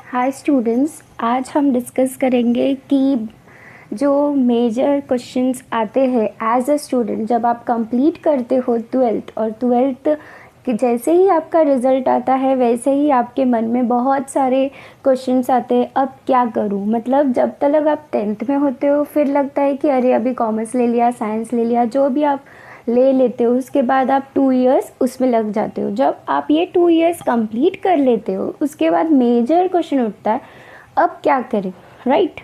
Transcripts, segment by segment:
Hi students, आज हम discuss करेंगे कि जो मेजर क्वेश्चंस आते हैं एज अ स्टूडेंट जब आप कंप्लीट करते हो ट्वेल्थ, और ट्वेल्थ कि जैसे ही आपका रिज़ल्ट आता है वैसे ही आपके मन में बहुत सारे क्वेश्चंस आते हैं, अब क्या करूं। मतलब जब तक आप टेंथ में होते हो फिर लगता है कि अरे अभी कॉमर्स ले लिया, साइंस ले लिया, जो भी आप ले लेते हो उसके बाद आप 2 इयर्स उसमें लग जाते हो। जब आप ये 2 इयर्स कंप्लीट कर लेते हो उसके बाद मेजर क्वेश्चन उठता है, अब क्या करें, राइट।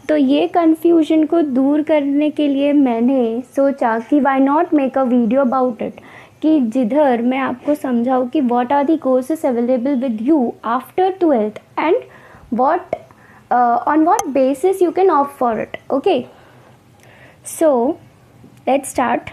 तो ये कन्फ्यूजन को दूर करने के लिए मैंने सोचा कि why not make a video about it, कि जिधर मैं आपको समझाऊँ कि what are the courses available with you after twelfth and what on what basis you can opt for it. Okay, so let's start.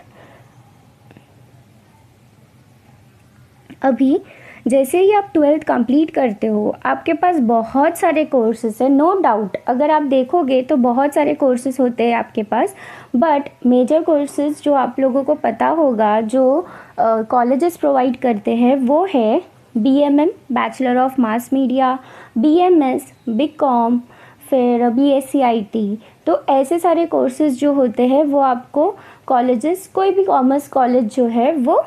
अभी जैसे ही आप ट्वेल्थ कंप्लीट करते हो आपके पास बहुत सारे कोर्सेस हैं, नो डाउट। अगर आप देखोगे तो बहुत सारे कोर्सेस होते हैं आपके पास, बट मेजर कोर्सेज जो आप लोगों को पता होगा जो कॉलेजेस प्रोवाइड करते हैं वो है BMM, bachelor of mass media, BMS, BCom, फिर बीएससी आईटी। तो ऐसे सारे कोर्सेज जो होते हैं वो आपको कॉलेजेस, कोई भी कॉमर्स कॉलेज जो है वो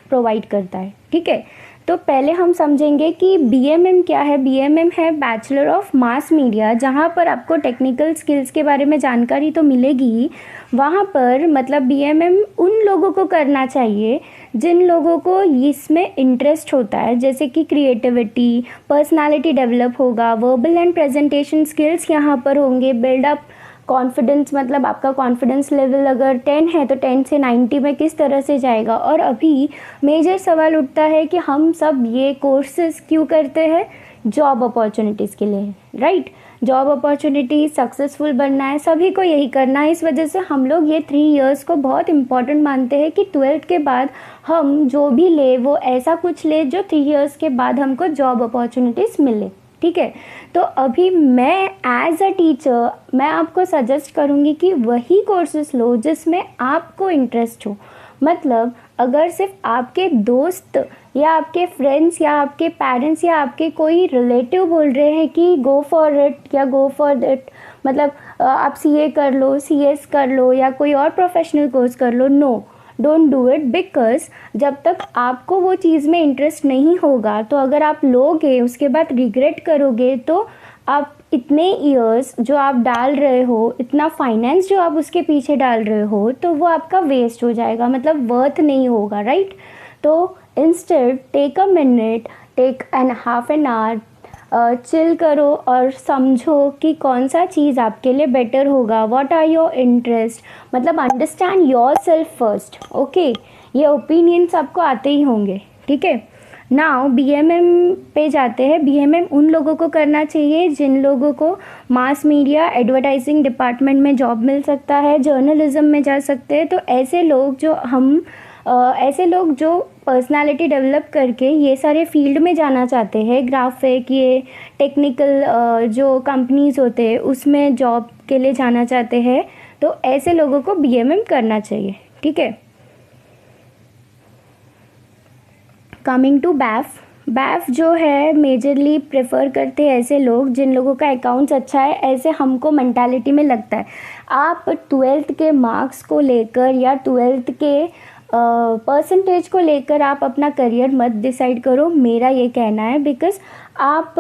प्रोवाइड करता है, ठीक है। तो पहले हम समझेंगे कि बीएमएम क्या है। बीएमएम है बैचलर ऑफ मास मीडिया, जहाँ पर आपको टेक्निकल स्किल्स के बारे में जानकारी तो मिलेगी ही। वहाँ पर मतलब बीएमएम उन लोगों को करना चाहिए जिन लोगों को इसमें इंटरेस्ट होता है, जैसे कि क्रिएटिविटी, पर्सनालिटी डेवलप होगा, वर्बल एंड प्रेजेंटेशन स्किल्स यहाँ पर होंगे, बिल्डअप कॉन्फिडेंस, मतलब आपका कॉन्फिडेंस लेवल अगर 10 है तो 10 से 90 में किस तरह से जाएगा। और अभी मेजर सवाल उठता है कि हम सब ये कोर्सेज क्यों करते हैं, जॉब अपॉर्चुनिटीज़ के लिए, राइट। जॉब अपॉर्चुनिटी, सक्सेसफुल बनना है, सभी को यही करना है। इस वजह से हम लोग ये 3 इयर्स को बहुत इंपॉर्टेंट मानते हैं कि ट्वेल्थ के बाद हम जो भी ले वो ऐसा कुछ ले जो 3 इयर्स के बाद हमको जॉब अपॉर्चुनिटीज़ मिले, ठीक है। तो अभी मैं एज अ टीचर मैं आपको सजेस्ट करूँगी कि वही कोर्सेस लो जिसमें आपको इंटरेस्ट हो। मतलब अगर सिर्फ आपके दोस्त या आपके फ्रेंड्स या आपके पेरेंट्स या आपके कोई रिलेटिव बोल रहे हैं कि गो फॉर इट या गो फॉर दैट, मतलब आप सीए कर लो, सीएस कर लो या कोई और प्रोफेशनल कोर्स कर लो, no, don't do it. Because जब तक आपको वो चीज़ में इंटरेस्ट नहीं होगा तो अगर आप लोगे उसके बाद रिग्रेट करोगे तो आप इतने ईयर्स जो आप डाल रहे हो, इतना फाइनेंस जो आप उसके पीछे डाल रहे हो, तो वो आपका वेस्ट हो जाएगा, मतलब वर्थ नहीं होगा, राइट। तो instead take a minute, take an half an hour, chill करो और समझो कि कौन सा चीज़ आपके लिए बेटर होगा, व्हाट आर योर इंटरेस्ट, मतलब understand your self first. Okay, ये ओपिनियंस आपको आते ही होंगे, ठीक है। नाउ बीएमएम पे जाते हैं। बीएमएम उन लोगों को करना चाहिए जिन लोगों को मास मीडिया, एडवर्टाइजिंग डिपार्टमेंट में जॉब मिल सकता है, जर्नलिज्म में जा सकते हैं। तो ऐसे लोग जो पर्सनालिटी डेवलप करके ये सारे फील्ड में जाना चाहते हैं, ग्राफिक, ये टेक्निकल जो कंपनीज होते हैं उसमें जॉब के लिए जाना चाहते हैं, तो ऐसे लोगों को बीएमएम करना चाहिए, ठीक है। कमिंग टू बैफ, बैफ जो है मेजरली प्रेफर करते हैं ऐसे लोग जिन लोगों का अकाउंट्स अच्छा है। ऐसे हमको मेंटालिटी में लगता है आप ट्वेल्थ के मार्क्स को लेकर या ट्वेल्थ के परसेंटेज को लेकर आप अपना करियर मत डिसाइड करो, मेरा ये कहना है। बिकॉज आप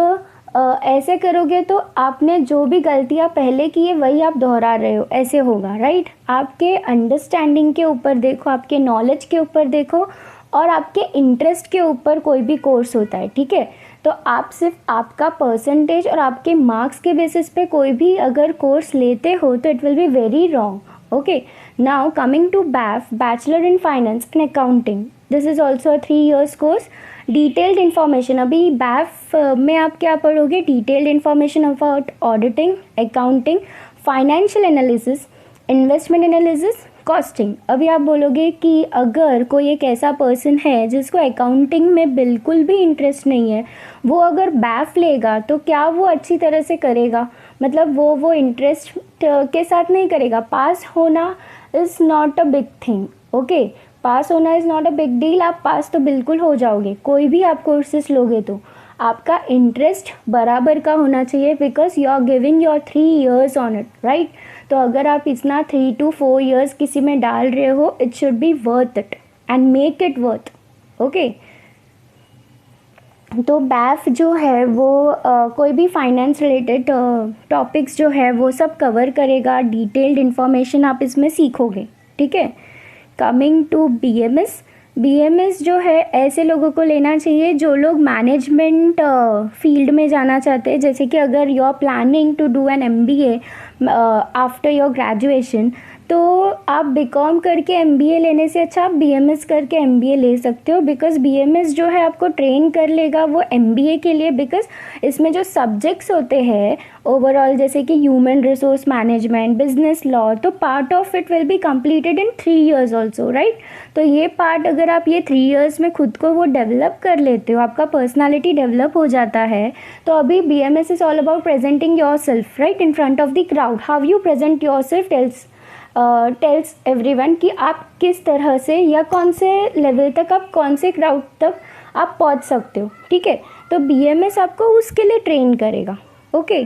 ऐसे करोगे तो आपने जो भी गलतियाँ पहले की है वही आप दोहरा रहे हो, ऐसे होगा, राइट। आपके अंडरस्टैंडिंग के ऊपर देखो, आपके नॉलेज के ऊपर देखो और आपके इंटरेस्ट के ऊपर कोई भी कोर्स होता है, ठीक है। तो आप सिर्फ आपका परसेंटेज और आपके मार्क्स के बेसिस पे कोई भी अगर कोर्स लेते हो तो it will be very wrong. Okay, now coming to BAF, bachelor in finance and accounting, this is also a 3 years course. Detailed information, अभी बैफ में आप क्या पढ़ोगे, detailed information about auditing, accounting, financial analysis, investment analysis, costing. अभी आप बोलोगे कि अगर कोई एक ऐसा पर्सन है जिसको अकाउंटिंग में बिल्कुल भी इंटरेस्ट नहीं है, वो अगर बैफ लेगा तो क्या वो अच्छी तरह से करेगा, मतलब वो इंटरेस्ट के साथ नहीं करेगा। पास होना is not a big thing, okay, pass होना is not a big deal. आप पास तो बिल्कुल हो जाओगे, कोई भी आप कोर्सेस लोगे तो आपका इंटरेस्ट बराबर का होना चाहिए, because you are giving your 3 years on it, right. तो अगर आप इतना 3 to 4 years किसी में डाल रहे हो, it should be worth it and make it worth, okay. तो बैफ जो है वो कोई भी फाइनेंस रिलेटेड टॉपिक्स जो है वो सब कवर करेगा, डिटेल्ड इन्फॉर्मेशन आप इसमें सीखोगे, ठीक है। कमिंग टू बीएमएस, बीएमएस जो है ऐसे लोगों को लेना चाहिए जो लोग मैनेजमेंट फील्ड में जाना चाहते हैं। जैसे कि अगर you are planning to do an MBA after your graduation, तो आप बीकॉम करके एमबीए लेने से अच्छा आप बीएमएस करके एमबीए ले सकते हो, बिकॉज बीएमएस जो है आपको ट्रेन कर लेगा वो एमबीए के लिए, बिकॉज इसमें जो सब्जेक्ट्स होते हैं ओवरऑल, जैसे कि human resource management, business law, तो part of it will be completed in 3 years also, right. तो ये पार्ट अगर आप ये 3 years में खुद को वो डेवलप कर लेते हो, आपका पर्सनालिटी डेवलप हो जाता है। तो अभी BMS is all about presenting yourself, right, in front of the crowd. How you present yourself tells everyone कि आप किस तरह से या कौन से लेवल तक, आप कौन से क्राउड तक आप पहुंच सकते हो, ठीक है। तो बीएमएस आपको उसके लिए ट्रेन करेगा, okay.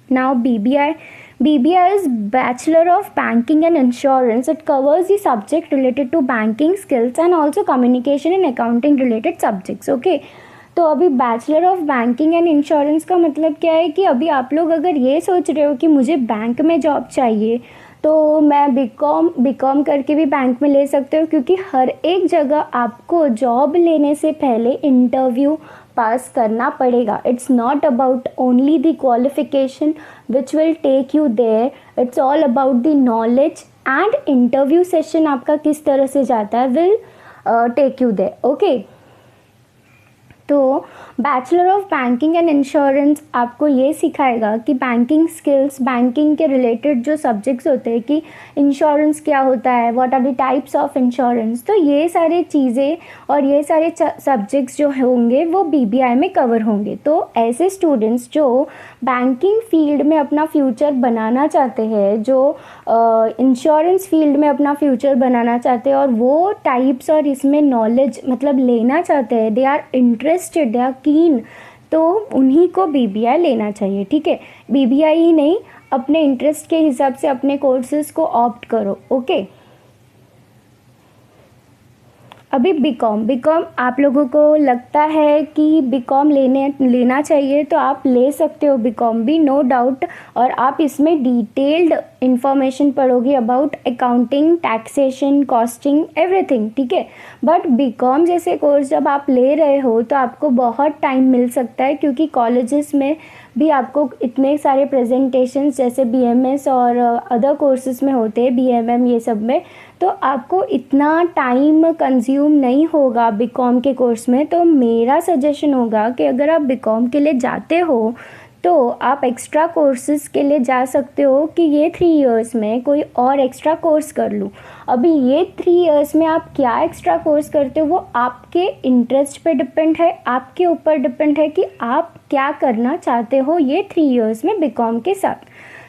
Now BBI, BBI is Bachelor of Banking and Insurance. It covers the subject related to banking skills and also communication and accounting related subjects. Okay. तो अभी bachelor of banking and insurance का मतलब क्या है कि अभी आप लोग अगर ये सोच रहे हो कि मुझे बैंक में जॉब चाहिए, तो मैं बीकॉम करके भी बैंक में ले सकते हो, क्योंकि हर एक जगह आपको जॉब लेने से पहले इंटरव्यू पास करना पड़ेगा। It's not about only the qualification which will take you there, it's all about the knowledge and interview session आपका किस तरह से जाता है will take you there, okay. तो bachelor of banking and insurance आपको ये सिखाएगा कि बैंकिंग स्किल्स, बैंकिंग के रिलेटेड जो सब्जेक्ट्स होते हैं कि इंश्योरेंस क्या होता है, what are the types of insurance, तो ये सारी चीज़ें और ये सारे सब्जेक्ट्स जो होंगे वो बीबीआई में कवर होंगे। तो ऐसे स्टूडेंट्स जो बैंकिंग फील्ड में अपना फ्यूचर बनाना चाहते हैं, जो इंश्योरेंस फील्ड में अपना फ्यूचर बनाना चाहते हैं और वो टाइप्स और इसमें नॉलेज मतलब लेना चाहते हैं, they are interested, they are keen, तो उन्हीं को बीबीआई लेना चाहिए, ठीक है। बीबीआई ही नहीं, अपने इंटरेस्ट के हिसाब से अपने कोर्सेज को ऑप्ट करो, ओके। अभी बीकॉम आप लोगों को लगता है कि बीकॉम लेना चाहिए, तो आप ले सकते हो बीकॉम भी, नो डाउट। और आप इसमें डिटेल्ड इंफॉर्मेशन पढ़ोगे about accounting, taxation, costing, everything, ठीक है। बट बीकॉम जैसे कोर्स जब आप ले रहे हो तो आपको बहुत टाइम मिल सकता है, क्योंकि कॉलेजेस में भी आपको इतने सारे प्रेजेंटेशंस जैसे बीएमएस और अदर कोर्सेज में होते हैं, बीएमएम ये सब में, तो आपको इतना टाइम कंज्यूम नहीं होगा बीकॉम के कोर्स में। तो मेरा सजेशन होगा कि अगर आप बीकॉम के लिए जाते हो तो आप एक्स्ट्रा कोर्सेज के लिए जा सकते हो कि ये 3 years में कोई और एक्स्ट्रा कोर्स कर लूँ। अभी ये 3 years में आप क्या एक्स्ट्रा कोर्स करते हो वो आपके इंटरेस्ट पे डिपेंड है, आपके ऊपर डिपेंड है कि आप क्या करना चाहते हो ये 3 years में बीकॉम के साथ।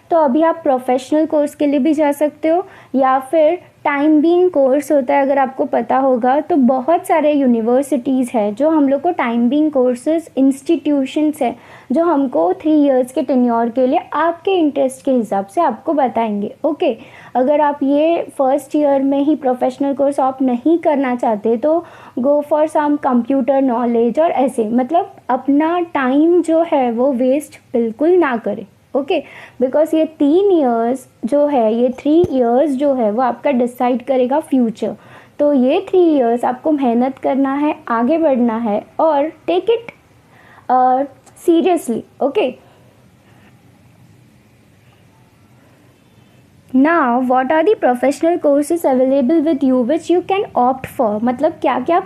तो अभी आप प्रोफेशनल कोर्स के लिए भी जा सकते हो, या फिर टाइम बीइंग कोर्स होता है, अगर आपको पता होगा तो बहुत सारे यूनिवर्सिटीज़ है जो हम लोग को टाइम बीइंग कोर्सेज, इंस्टीट्यूशंस है जो हमको 3 years के टेन्योर के लिए आपके इंटरेस्ट के हिसाब से आपको बताएंगे, ओके। अगर आप ये फर्स्ट ईयर में ही प्रोफेशनल कोर्स आप नहीं करना चाहते तो go for some computer knowledge और ऐसे, मतलब अपना टाइम जो है वो वेस्ट बिल्कुल ना करें, ओके। बिकॉज ये 3 years जो है, ये 3 years जो है वो आपका डिसाइड करेगा फ्यूचर। तो ये 3 years आपको मेहनत करना है, आगे बढ़ना है और take it seriously, okay. Now what are the professional courses available with you which you can opt for, मतलब क्या क्या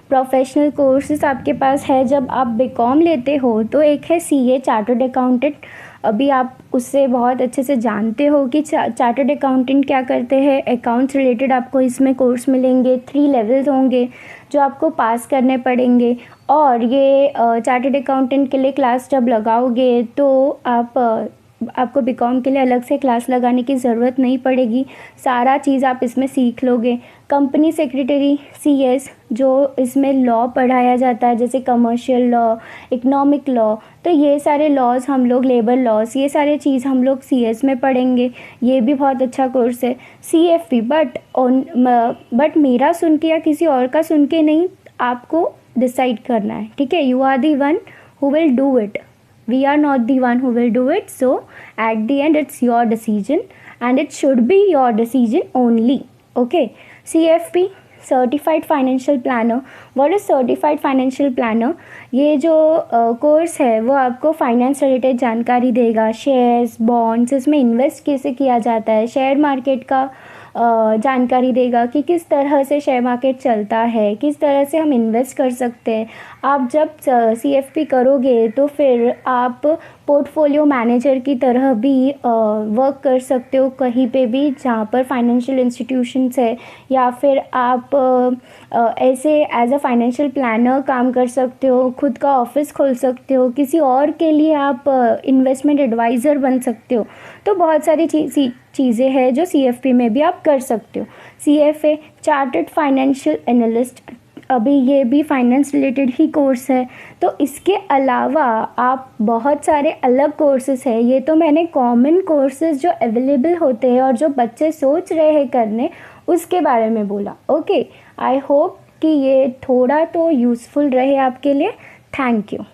प्रोफेशनल कोर्सेज आपके पास है जब आप बीकॉम लेते हो। तो एक है सीए, चार्टर्ड अकाउंटेंट। अभी आप उससे बहुत अच्छे से जानते हो कि चार्टर्ड अकाउंटेंट क्या करते हैं। अकाउंट्स रिलेटेड आपको इसमें कोर्स मिलेंगे, 3 levels होंगे जो आपको पास करने पड़ेंगे। और ये चार्टर्ड अकाउंटेंट के लिए क्लास जब लगाओगे तो आप आपको बीकॉम के लिए अलग से क्लास लगाने की ज़रूरत नहीं पड़ेगी, सारा चीज़ आप इसमें सीख लोगे। कंपनी सेक्रेटरी सीएस जो इसमें लॉ पढ़ाया जाता है, जैसे कमर्शियल लॉ, इकोनॉमिक लॉ, तो ये सारे लॉज हम लोग, लेबर लॉज, ये सारे चीज़ हम लोग सीएस में पढ़ेंगे। ये भी बहुत अच्छा कोर्स है। सीएफपी बट मेरा सुन के या किसी और का सुन के नहीं, आपको डिसाइड करना है, ठीक है। You are the one who will do it, we are not the one who will do it, so at the end it's your decision and it should be your decision only, okay। CFP certified financial planner, what is certified financial planner? ये जो course है वो आपको finance related जानकारी देगा, shares, bonds, इसमें invest कैसे किया जाता है, शेयर मार्केट का जानकारी देगा कि किस तरह से शेयर मार्केट चलता है, किस तरह से हम इन्वेस्ट कर सकते हैं। आप जब सीएफपी करोगे तो फिर आप पोर्टफोलियो मैनेजर की तरह भी वर्क कर सकते हो कहीं पे भी जहाँ पर फाइनेंशियल इंस्टीट्यूशंस है, या फिर आप ऐसे एज अ फाइनेंशियल प्लानर काम कर सकते हो, खुद का ऑफिस खोल सकते हो, किसी और के लिए आप इन्वेस्टमेंट एडवाइज़र बन सकते हो। तो बहुत सारी चीज़ें हैं जो सीएफपी में भी आप कर सकते हो। सीएफए चार्टर्ड फाइनेंशियल एनालिस्ट, अभी ये भी फाइनेंस रिलेटेड ही कोर्स है। तो इसके अलावा आप बहुत सारे अलग कोर्सेज हैं, ये तो मैंने कॉमन कोर्सेज जो अवेलेबल होते हैं और जो बच्चे सोच रहे हैं करने, उसके बारे में बोला, ओके। आई होप कि ये थोड़ा तो यूज़फुल रहे आपके लिए। Thank you.